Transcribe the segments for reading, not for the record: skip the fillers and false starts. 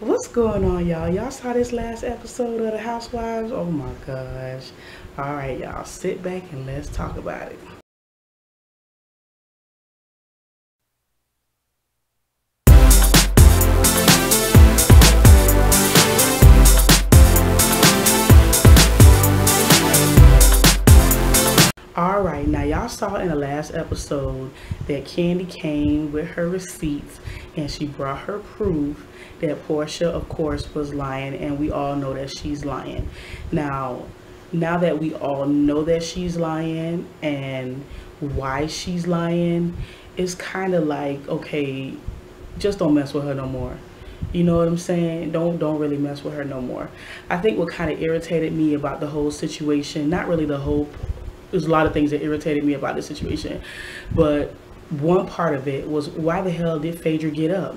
What's going on, y'all? Y'all saw this last episode of the Housewives? Oh my gosh. All right, y'all, sit back and let's talk about it. All right, now y'all saw in the last episode that Candy came with her receipts and she brought her proof that Portia, of course, was lying, and we all know that she's lying. Now, now that we all know that she's lying and why she's lying, it's kind of like, okay, just don't mess with her no more. You know what I'm saying? Don't really mess with her no more. I think what kind of irritated me about the whole situation, not really the whole, there's a lot of things that irritated me about the situation, but one part of it was, why the hell did Phaedra get up?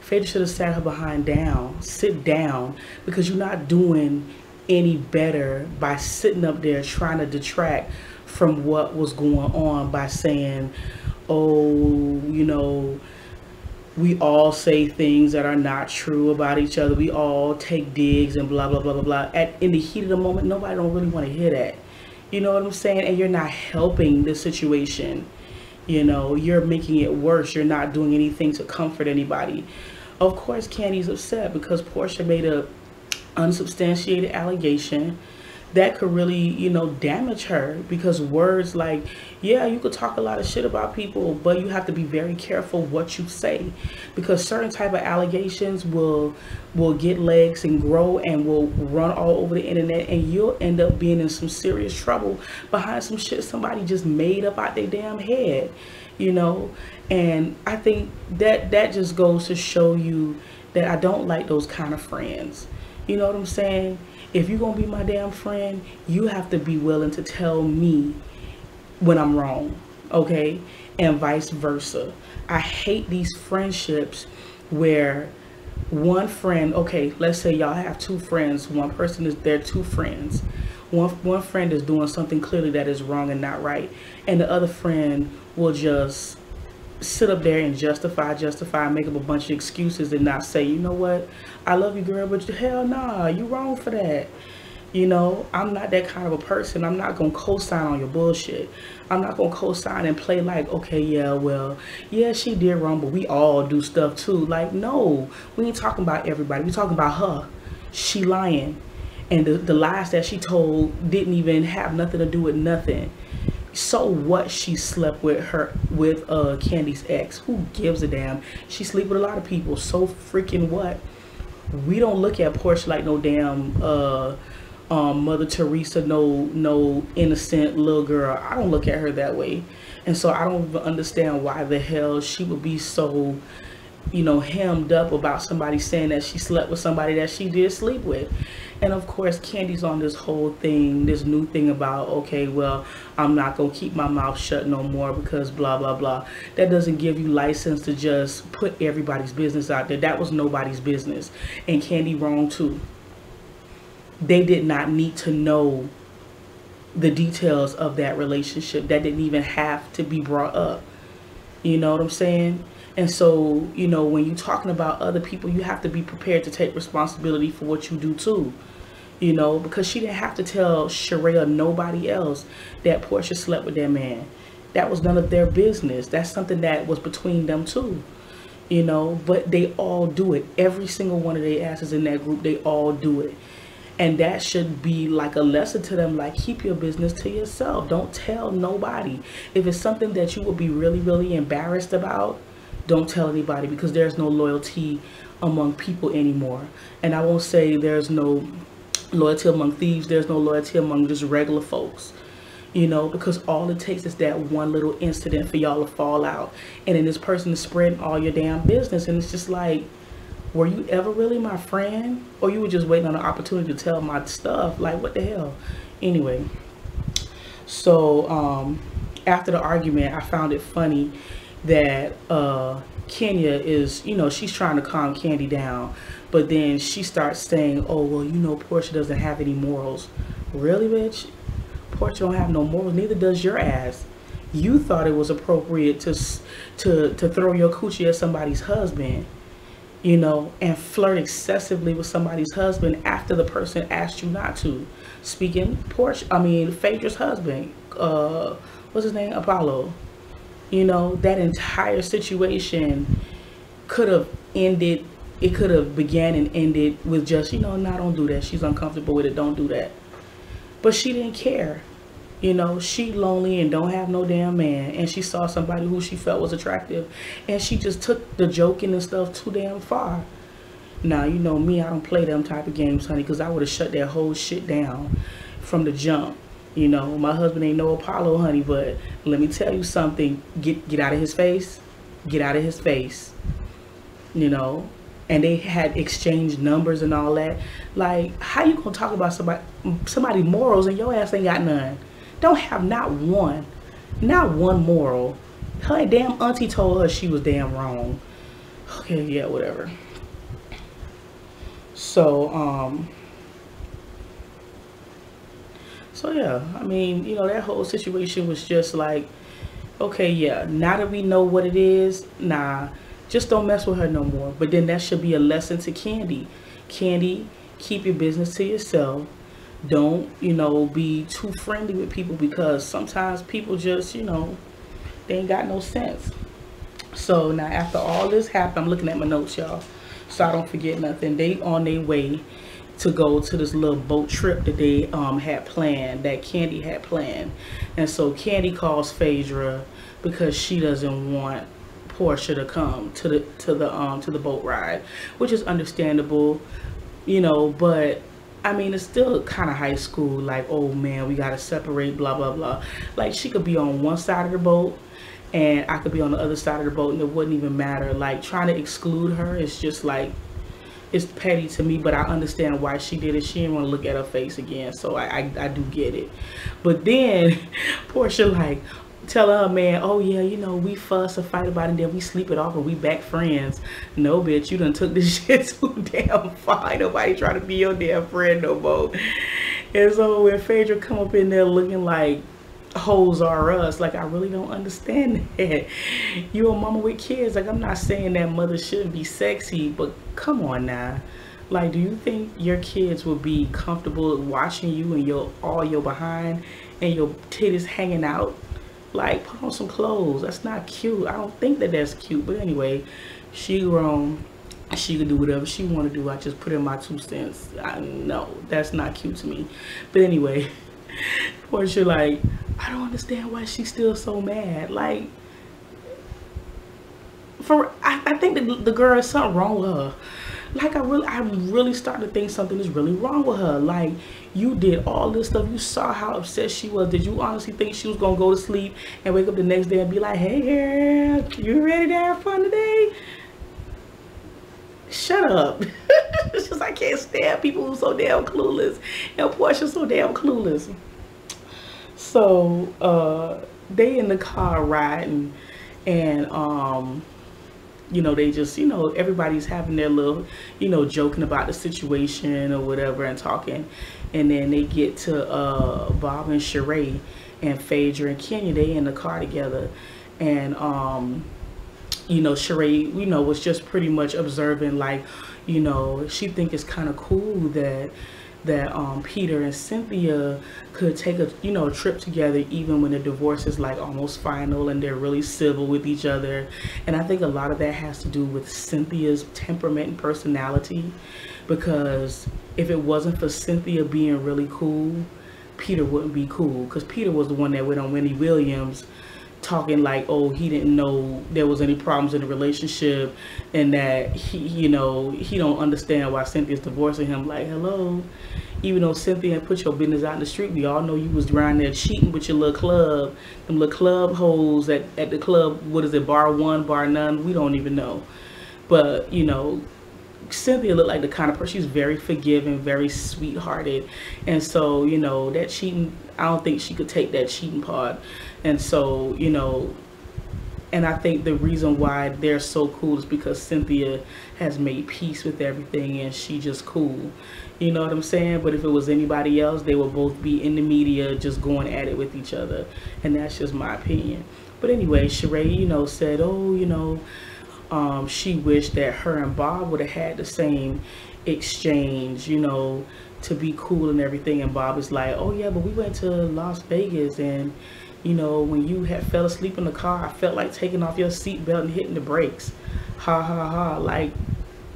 Phaedra should have sat her behind down, sit down, because you're not doing any better by sitting up there trying to detract from what was going on by saying, oh, we all say things that are not true about each other. We all take digs and blah, blah, blah, blah, blah. In the heat of the moment, nobody don't really want to hear that. You know what I'm saying? And you're not helping the situation. You're making it worse. You're not doing anything to comfort anybody. Of course, Candy's upset because Portia made a unsubstantiated allegation that could really, damage her, because words like, yeah, you could talk a lot of shit about people, but you have to be very careful what you say, because certain type of allegations will get legs and grow and will run all over the internet, and you'll end up being in some serious trouble behind some shit somebody just made up out their damn head, and I think that just goes to show you that I don't like those kind of friends. You know what I'm saying? If you're going to be my damn friend, you have to be willing to tell me when I'm wrong, okay? And vice versa. I hate these friendships where one friend, okay, let's say y'all have two friends. One person is their two friends. One friend is doing something clearly that is wrong and not right. And the other friend will just sit up there and justify, make up a bunch of excuses and not say, you know what, I love you, girl, but hell nah, you wrong for that. I'm not that kind of a person. I'm not gonna co-sign on your bullshit. I'm not gonna co-sign and play like, okay, yeah, well, yeah, she did wrong, but we all do stuff too. Like, no, we ain't talking about everybody. We talking about her. She lying, and the lies that she told didn't even have nothing to do with nothing. So what? She slept with Candy's ex. Who gives a damn? She sleep with a lot of people. So freaking what? We don't look at Portia like no damn Mother Teresa, no innocent little girl. I don't look at her that way, and so I don't even understand why the hell she would be so hemmed up about somebody saying that she slept with somebody that she did sleep with. And of course, Candy's on this whole thing, this new thing about, okay, well, I'm not gonna keep my mouth shut no more because blah blah blah. That doesn't give you license to just put everybody's business out there. That was nobody's business, and Candy wrong too. They did not need to know the details of that relationship. That didn't even have to be brought up. You know what I'm saying? And so, when you're talking about other people, you have to be prepared to take responsibility for what you do too. Because she didn't have to tell Sheree or nobody else that Portia slept with that man. That was none of their business. That's something that was between them two. But they all do it. Every single one of their asses in that group, they all do it. And that should be like a lesson to them, like, keep your business to yourself. Don't tell nobody. If it's something that you would be really, really embarrassed about, don't tell anybody, because there's no loyalty among people anymore. And I won't say there's no loyalty among thieves. There's no loyalty among just regular folks, because all it takes is that one little incident for y'all to fall out. And then this person is spreading all your damn business. And it's just like, were you ever really my friend? Or you were just waiting on an opportunity to tell my stuff? Like, what the hell? Anyway, so after the argument, I found it funny that Kenya is, she's trying to calm Candy down, but then she starts saying, oh, well, Portia doesn't have any morals. Really, bitch? Portia don't have no morals, neither does your ass. You thought it was appropriate to throw your coochie at somebody's husband. you know, and flirt excessively with somebody's husband after the person asked you not to. Speaking Phaedra's husband, what's his name? Apollo. You know, that entire situation could have ended, it could have began and ended with just, you know, nah, don't do that. She's uncomfortable with it, don't do that. But she didn't care. You know, she lonely and don't have no damn man, and she saw somebody who she felt was attractive, and she just took the joking and stuff too damn far. Now, you know me, I don't play them type of games, honey, because I would have shut that whole shit down from the jump. You know, my husband ain't no Apollo, honey, but let me tell you something. Get out of his face. Get out of his face. You know, and they had exchanged numbers and all that. Like, how you gonna talk about somebody morals and your ass ain't got none? Don't have not one moral. Her damn auntie told her she was damn wrong. Okay, yeah, whatever. So yeah, I mean, you know, that whole situation was just like, okay, yeah, now that we know what it is, nah, just don't mess with her no more. But then that should be a lesson to Kandi. Kandi, keep your business to yourself. Don't, you know, be too friendly with people, because sometimes people just, you know, they ain't got no sense. So now after all this happened, I'm looking at my notes, y'all, so I don't forget nothing. They on their way to go to this little boat trip that they had planned, that Kandi had planned. And so Kandi calls Phaedra because she doesn't want Portia to come to the boat ride, which is understandable, you know, but I mean, it's still kind of high school, like, oh man, we gotta separate, blah blah blah. Like, she could be on one side of the boat and I could be on the other side of the boat and it wouldn't even matter. Like, trying to exclude her is just like, it's petty to me, but I understand why she did it. She didn't want to look at her face again, so I do get it. But then Portia like tell her man, oh yeah, you know, we fuss or fight about it and then we sleep it off and we back friends. No, bitch, you done took this shit too damn far. Ain't nobody trying to be your damn friend no more. And so when Phaedra come up in there looking like hoes are us, like, I really don't understand that. You a mama with kids. Like, I'm not saying that mother shouldn't be sexy, but come on now. Like, do you think your kids will be comfortable watching you and all your behind and your titties hanging out? Like, put on some clothes. That's not cute. I don't think that that's cute. But anyway, she grown. She could do whatever she want to do. I just put in my 2 cents. No, that's not cute to me. But anyway, Portia like, I don't understand why she's still so mad. Like, I think that the girl is something wrong with her. Like, I'm really starting to think something is really wrong with her. Like, you did all this stuff. You saw how upset she was. Did you honestly think she was gonna go to sleep and wake up the next day and be like, hey girl, you ready to have fun today? Shut up. It's just, I can't stand people who so damn clueless. And Portia's so damn clueless. So they in the car riding, and you know, they just, you know, everybody's having their little, you know, joking about the situation or whatever and talking. And then they get to Bob and Sheree, and Phaedra and Kenya, they in the car together. And you know, Sheree, you know, was just pretty much observing, like, you know, she think it's kind of cool that Peter and Cynthia could take a, you know, trip together even when the divorce is like almost final and they're really civil with each other. And I think a lot of that has to do with Cynthia's temperament and personality, because if it wasn't for Cynthia being really cool, Peter wouldn't be cool, because Peter was the one that went on Wendy Williams talking like, oh, he didn't know there was any problems in the relationship, and that he, you know, he don't understand why Cynthia's divorcing him. Like, hello, even though Cynthia put your business out in the street, we all know you was around there cheating with your little club, them little club hoes at the club. What is it, bar one, bar none? We don't even know. But, you know, Cynthia looked like the kind of person, she's very forgiving, very sweethearted. And so, you know, that cheating, I don't think she could take that cheating part. And so, you know, and I think the reason why they're so cool is because Cynthia has made peace with everything and she just cool. You know what I'm saying? But if it was anybody else, they would both be in the media just going at it with each other. And that's just my opinion. But anyway, Sheree, you know, said, oh, you know, She wished that her and Bob would have had the same exchange, you know, to be cool and everything. And Bob is like, oh yeah, but we went to Las Vegas, and you know, when you had fell asleep in the car, I felt like taking off your seatbelt and hitting the brakes. Ha ha ha. Like,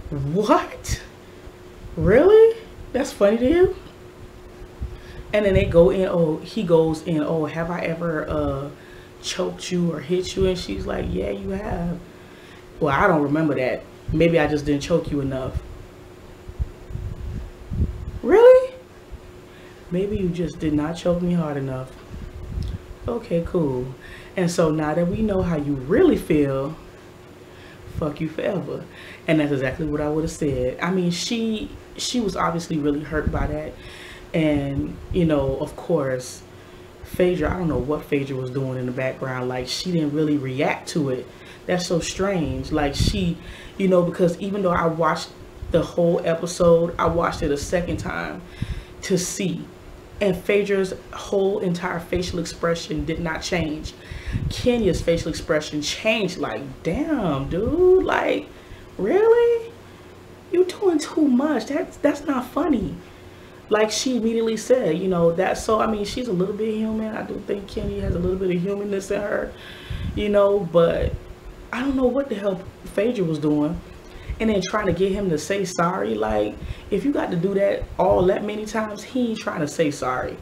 what? Really? That's funny to you? And then they go in, oh, he goes in, oh, have I ever choked you or hit you? And she's like, yeah, you have. Well, I don't remember that. Maybe I just didn't choke you enough. Really? Maybe you just did not choke me hard enough. Okay, cool. And so now that we know how you really feel, fuck you forever. And that's exactly what I would have said. I mean, she was obviously really hurt by that. And, you know, of course, Phaedra, I don't know what Phaedra was doing in the background. Like, she didn't really react to it. That's so strange. Like, she, you know, because even though I watched the whole episode, I watched it a second time to see. And Phaedra's whole entire facial expression did not change. Kenya's facial expression changed. Like, damn, dude. Like, really? You doing too much. That's not funny. Like she immediately said, you know, that's so, I mean, she's a little bit human. I do think Kenya has a little bit of humanness in her, you know, but I don't know what the hell Phaedra was doing. And then trying to get him to say sorry. Like, if you got to do that all that many times, he ain't trying to say sorry,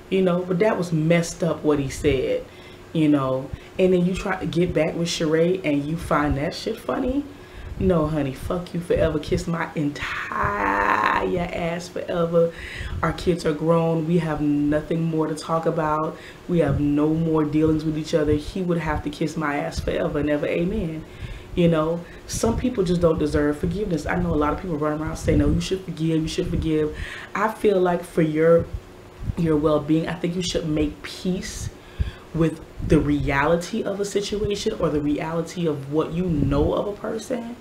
you know, but that was messed up what he said, you know. And then you try to get back with Sheree and you find that shit funny. No, honey, fuck you forever. Kiss my entire ass forever. Our kids are grown. We have nothing more to talk about. We have no more dealings with each other. He would have to kiss my ass forever and ever. Amen. You know, some people just don't deserve forgiveness. I know a lot of people run around saying, no, you should forgive. You should forgive. I feel like for your well-being, I think you should make peace with the reality of a situation or the reality of what you know of a person.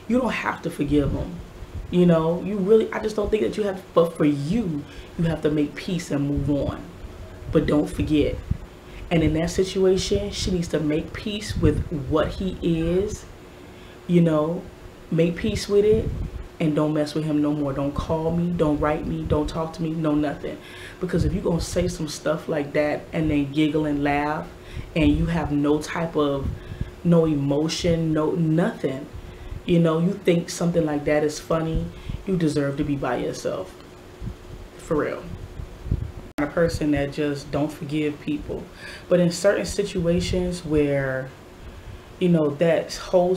You don't have to forgive them. You know, you really, I just don't think that you have to, but for you, you have to make peace and move on. But don't forget. And in that situation, she needs to make peace with what he is, you know, make peace with it, and don't mess with him no more. Don't call me, don't write me, don't talk to me, no nothing. Because if you're going to say some stuff like that and then giggle and laugh and you have no type of, no emotion, no nothing, you know, you think something like that is funny, you deserve to be by yourself. For real. A person that just don't forgive people. But in certain situations where, you know, that whole,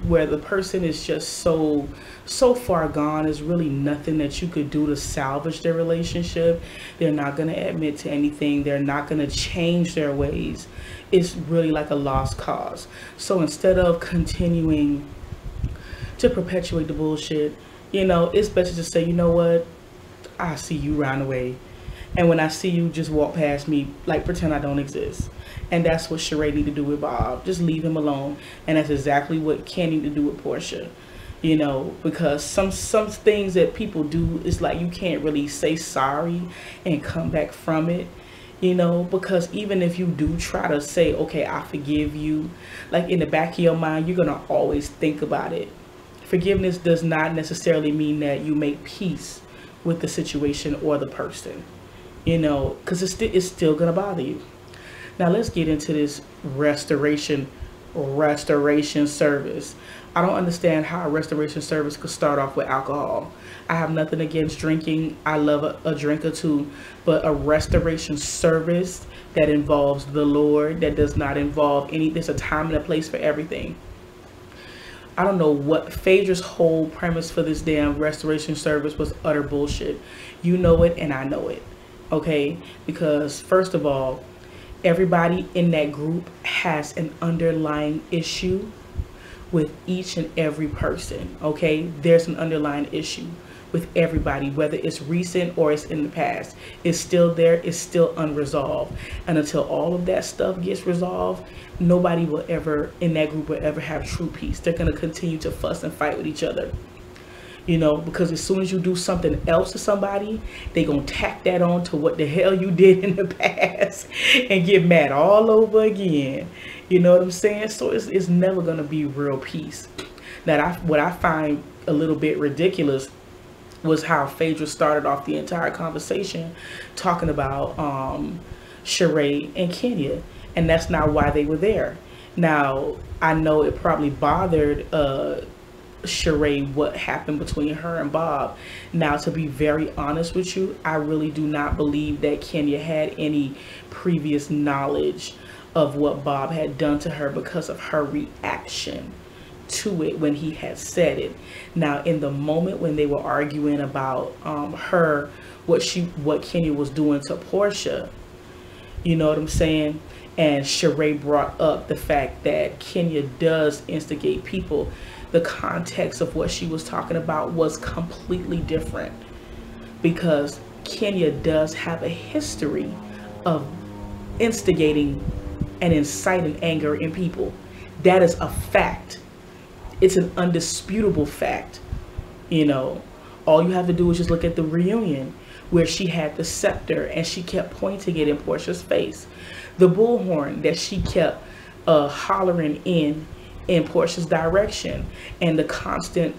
where the person is just so far gone, there's really nothing that you could do to salvage their relationship. They're not going to admit to anything. They're not going to change their ways. It's really like a lost cause. So instead of continuing to perpetuate the bullshit, you know, it's better to say, you know what, I see you around the way. And when I see you, just walk past me, like pretend I don't exist. And that's what Sheree need to do with Bob. Just leave him alone. And that's exactly what Ken need to do with Portia. You know, because some things that people do is like you can't really say sorry and come back from it. You know, because even if you do try to say, okay, I forgive you, like in the back of your mind, you're going to always think about it. Forgiveness does not necessarily mean that you make peace with the situation or the person. You know, because it's still gonna bother you. Now let's get into this restoration service. I don't understand how a restoration service could start off with alcohol. I have nothing against drinking. I love a drink or two, but a restoration service that involves the Lord, that does not involve any, there's a time and a place for everything. I don't know what Phaedra's whole premise for this damn restoration service was. Utter bullshit. You know it and I know it. Okay, because first of all, everybody in that group has an underlying issue with each and every person. Okay, there's an underlying issue with everybody, whether it's recent or it's in the past. It's still there, it's still unresolved. And until all of that stuff gets resolved, nobody will ever, in that group, will ever have true peace. They're going to continue to fuss and fight with each other. You know, because as soon as you do something else to somebody, they gonna tack that on to what the hell you did in the past and get mad all over again. You know what I'm saying? So it's never gonna be real peace. Now, what I find a little bit ridiculous was how Phaedra started off the entire conversation talking about Sheree and Kenya, and that's not why they were there. Now, I know it probably bothered Sheree what happened between her and Bob. Now, to be very honest with you, I really do not believe that Kenya had any previous knowledge of what Bob had done to her because of her reaction to it when he had said it. Now, in the moment when they were arguing about what Kenya was doing to Portia, you know what I'm saying? And Sheree brought up the fact that Kenya does instigate people. The context of what she was talking about was completely different, because Kenya does have a history of instigating and inciting anger in people. That is a fact. It's an undisputable fact. You know, all you have to do is just look at the reunion where she had the scepter and she kept pointing it in Portia's face. The bullhorn that she kept hollering in Portia's direction, and the constant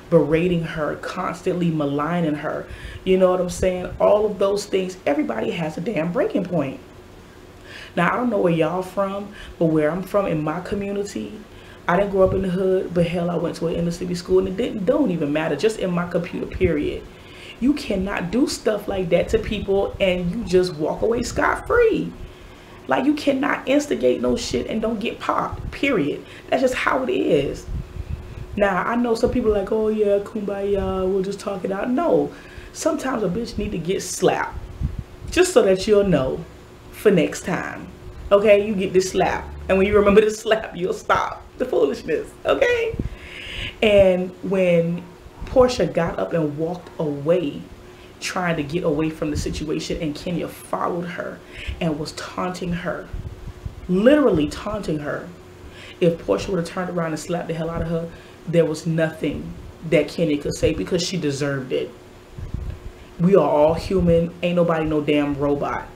berating her, constantly maligning her. You know what I'm saying? All of those things, everybody has a damn breaking point. Now, I don't know where y'all from, but where I'm from, in my community, I didn't grow up in the hood, but hell, I went to an inner city school, and it don't even matter. Just in my computer, period. You cannot do stuff like that to people and you just walk away scot-free. Like, you cannot instigate no shit and don't get popped, period. That's just how it is. Now, I know some people are like, oh yeah, kumbaya, we'll just talk it out. No, sometimes a bitch need to get slapped, just so that you'll know for next time. Okay, you get this slap, and when you remember the slap, you'll stop the foolishness. Okay. And when Portia got up and walked away, trying to get away from the situation, and Kenya followed her and was taunting her, literally taunting her. If Portia would have turned around and slapped the hell out of her, there was nothing that Kenya could say, because she deserved it. We are all human. Ain't nobody no damn robot.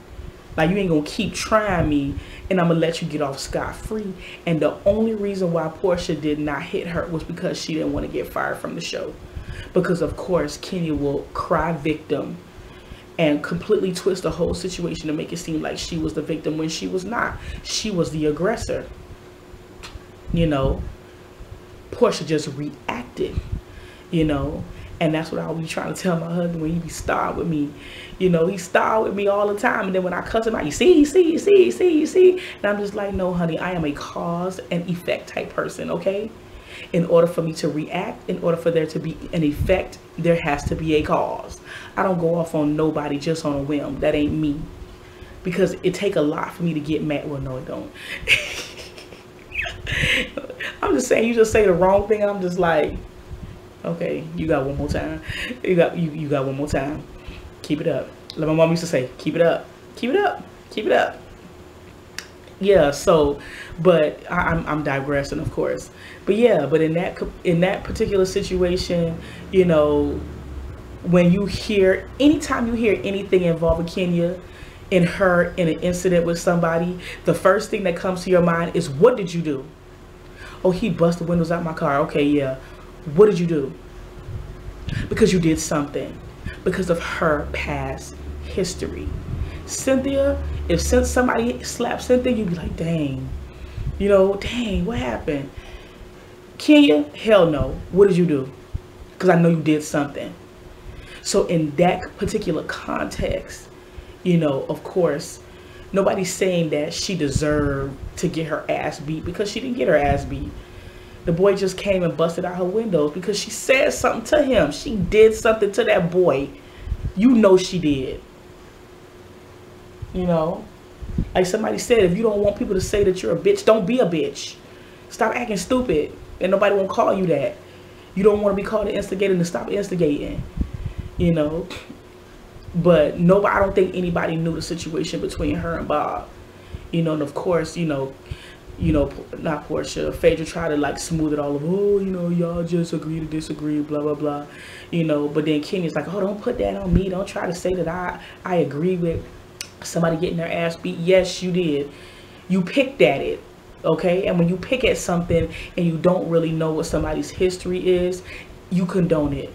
Like, you ain't gonna keep trying me and I'm gonna let you get off scot-free. And the only reason why Portia did not hit her was because she didn't want to get fired from the show. Because of course Kenya will cry victim and completely twist the whole situation to make it seem like she was the victim when she was not. She was the aggressor. You know, Portia just reacted, you know. And that's what I'll be trying to tell my husband when he be starved with me. You know, he starved with me all the time. And then when I cuss him out, you see. And I'm just like, no, honey, I am a cause and effect type person, okay? In order for me to react, in order for there to be an effect, there has to be a cause. I don't go off on nobody just on a whim. That ain't me. Because it take a lot for me to get mad. Well, no, it don't. I'm just saying, you just say the wrong thing and I'm just like, okay, you got one more time. You got one more time. Keep it up. Like my mom used to say, keep it up. Keep it up. Keep it up. Yeah, so, but I'm digressing, of course. But yeah, but in that particular situation, you know, when you hear, anytime you hear anything involving Kenya in an incident with somebody, the first thing that comes to your mind is, what did you do? Oh, he busted windows out my car. Okay, yeah. What did you do? Because you did something. Because of her past history. Cynthia, if somebody slapped Cynthia, you'd be like, dang. You know, dang, what happened? Kenya, hell no. What did you do? Because I know you did something. So in that particular context, you know, of course, nobody's saying that she deserved to get her ass beat, because she didn't get her ass beat. The boy just came and busted out her windows because she said something to him. She did something to that boy. You know she did. You know, like somebody said, if you don't want people to say that you're a bitch, don't be a bitch. Stop acting stupid. And nobody won't call you that. You don't want to be called an instigator, to stop instigating. You know. But nobody, I don't think anybody knew the situation between her and Bob. You know, and of course, you know, not Portia, Phaedra tried to like smooth it all over. Oh, you know, y'all just agree to disagree, blah, blah, blah. You know, but then Kenya's like, oh, don't put that on me. Don't try to say that I agree with somebody getting their ass beat. Yes, you did. You picked at it. Okay, and when you pick at something and you don't really know what somebody's history is, you condone it.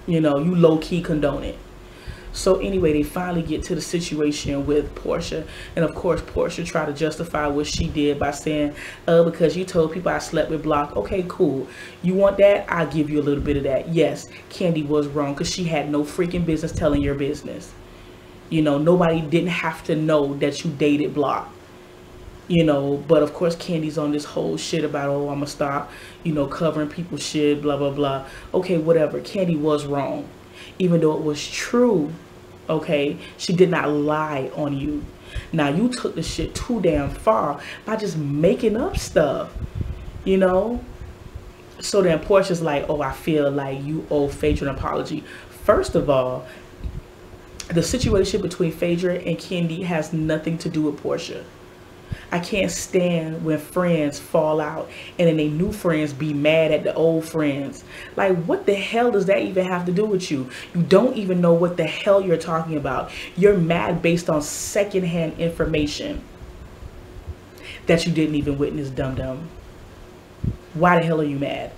You know, you low-key condone it. So anyway, they finally get to the situation with Portia, and of course Portia tried to justify what she did by saying, because you told people I slept with Block. Okay, cool. You want that? I'll give you a little bit of that. Yes, Kandi was wrong because she had no freaking business telling your business. You know, nobody didn't have to know that you dated Block. You know, but of course Kandi's on this whole shit about, oh, I'm gonna stop, you know, covering people's shit, blah blah blah. Okay, whatever. Kandi was wrong, even though it was true. Okay, she did not lie on you. Now you took the shit too damn far by just making up stuff, you know. So then Portia's like, oh, I feel like you owe Phaedra an apology. First of all, the situation between Phaedra and Kandi has nothing to do with Portia. I can't stand when friends fall out and then they new friends be mad at the old friends. Like, what the hell does that even have to do with you? You don't even know what the hell you're talking about. You're mad based on secondhand information that you didn't even witness, dum-dum. Why the hell are you mad?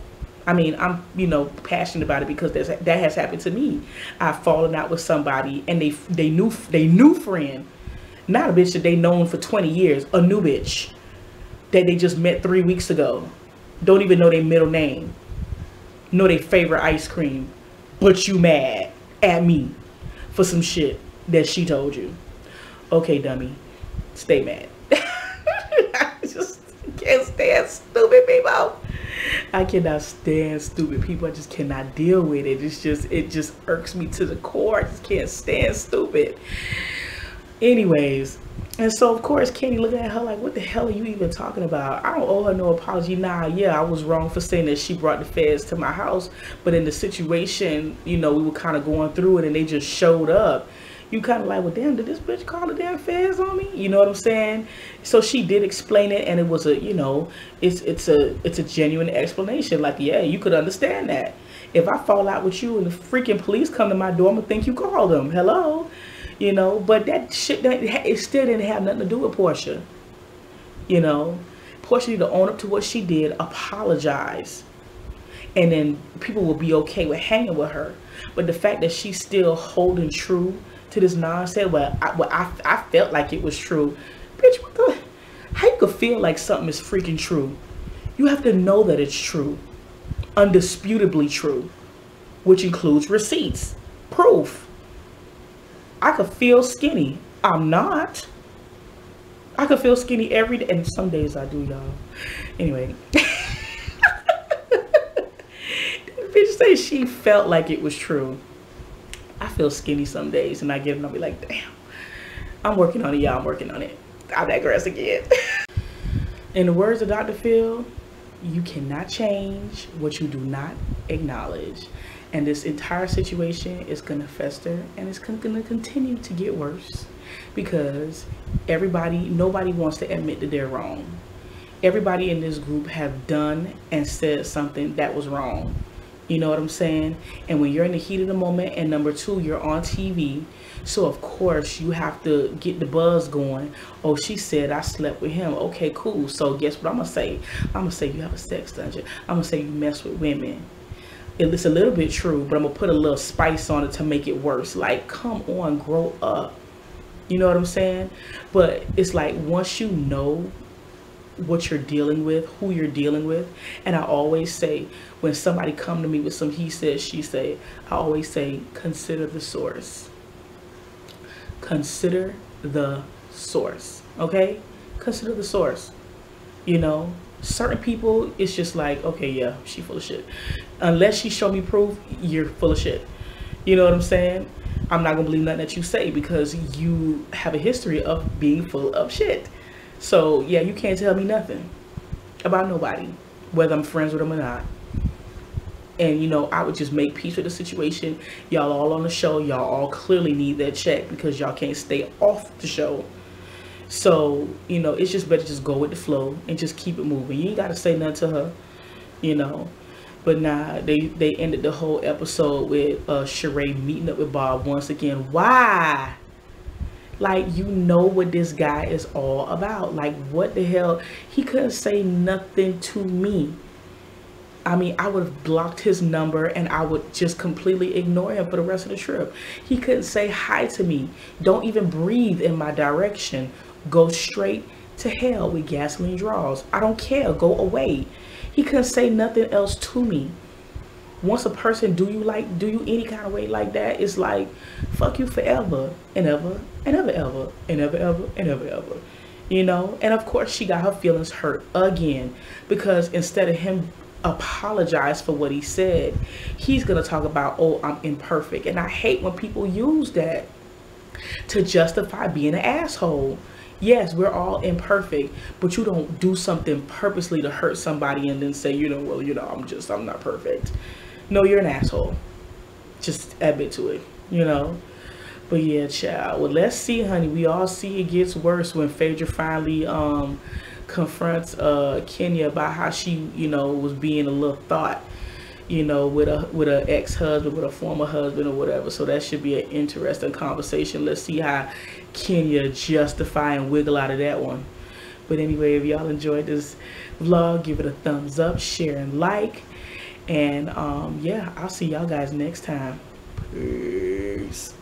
I mean, I'm, you know, passionate about it because that has happened to me. I've fallen out with somebody and they new friend. Not a bitch that they known for 20 years. A new bitch that they just met 3 weeks ago. Don't even know their middle name. Know their favorite ice cream. But you mad at me for some shit that she told you. Okay, dummy. Stay mad. I just can't stand stupid people. I cannot stand stupid people. I just cannot deal with it. It just irks me to the core. I just can't stand stupid. Anyways, and so of course Kandi looking at her like, what the hell are you even talking about? I don't owe her no apology. Nah, yeah, I was wrong for saying that she brought the feds to my house, but in the situation, you know, we were kind of going through it and they just showed up. You kind of like, well, damn, did this bitch call the damn feds on me? You know what I'm saying? So she did explain it, and it was a, you know, it's a genuine explanation. Like, yeah, you could understand that. If I fall out with you and the freaking police come to my door, I'm gonna think you called them. Hello? You know, but that shit, it still didn't have nothing to do with Portia. You know, Portia need to own up to what she did, apologize, and then people will be okay with hanging with her. But the fact that she's still holding true to this nonsense, I felt like it was true. Bitch, what the? How you could feel like something is freaking true? You have to know that it's true, undisputably true, which includes receipts, proof. I could feel skinny. I'm not. I could feel skinny every day. And some days I do, y'all. Anyway. Bitch say she felt like it was true. I feel skinny some days. And I get it and I'll be like, damn. I'm working on it, y'all. I'm working on it. I digress again. In the words of Dr. Phil, you cannot change what you do not acknowledge. And this entire situation is going to fester and it's going to continue to get worse because nobody wants to admit that they're wrong. Everybody in this group have done and said something that was wrong. You know what I'm saying? And when you're in the heat of the moment, and number two, you're on TV. So of course you have to get the buzz going. Oh, she said I slept with him. Okay, cool. So guess what I'm going to say? I'm going to say you have a sex dungeon. I'm going to say you mess with women. It's a little bit true, but I'm gonna put a little spice on it to make it worse. Like, come on, grow up. You know what I'm saying? But it's like, once you know what you're dealing with, who you're dealing with, and I always say, when somebody come to me with some he said, she said, I always say, consider the source. Consider the source, okay? Consider the source, you know? Certain people, it's just like, okay, yeah, she full of shit. Unless she show me proof, you're full of shit. You know what I'm saying? I'm not gonna believe nothing that you say because you have a history of being full of shit. So yeah, you can't tell me nothing about nobody, whether I'm friends with them or not. And you know, I would just make peace with the situation. Y'all all on the show, y'all all clearly need that check because y'all can't stay off the show. So, you know, it's just better just go with the flow and just keep it moving. You ain't got to say nothing to her, you know. But nah, they ended the whole episode with Sheree meeting up with Bob once again. Why? Like, you know what this guy is all about. Like, what the hell? He couldn't say nothing to me. I mean, I would have blocked his number and I would just completely ignore him for the rest of the trip. He couldn't say hi to me. Don't even breathe in my direction. Go straight to hell with gasoline draws. I don't care. Go away. He couldn't say nothing else to me. Once a person do you any kind of way like that, it's like, fuck you forever and ever and ever ever and ever ever and ever ever. You know? And of course she got her feelings hurt again, because instead of him apologize for what he said, he's gonna talk about, oh, I'm imperfect. And I hate when people use that to justify being an asshole. Yes, we're all imperfect, but you don't do something purposely to hurt somebody and then say, you know, well, you know, I'm not perfect. No, you're an asshole. Just admit to it, you know. But yeah, child. Well, let's see, honey. We all see it gets worse when Phaedra finally confronts Kenya about how she, you know, was being a little thought, you know, with a ex-husband, with a former husband or whatever. So that should be an interesting conversation. Let's see how Kenya justify and wiggle out of that one. But anyway, if y'all enjoyed this vlog, give it a thumbs up, share and like, and yeah, I'll see y'all guys next time. Peace.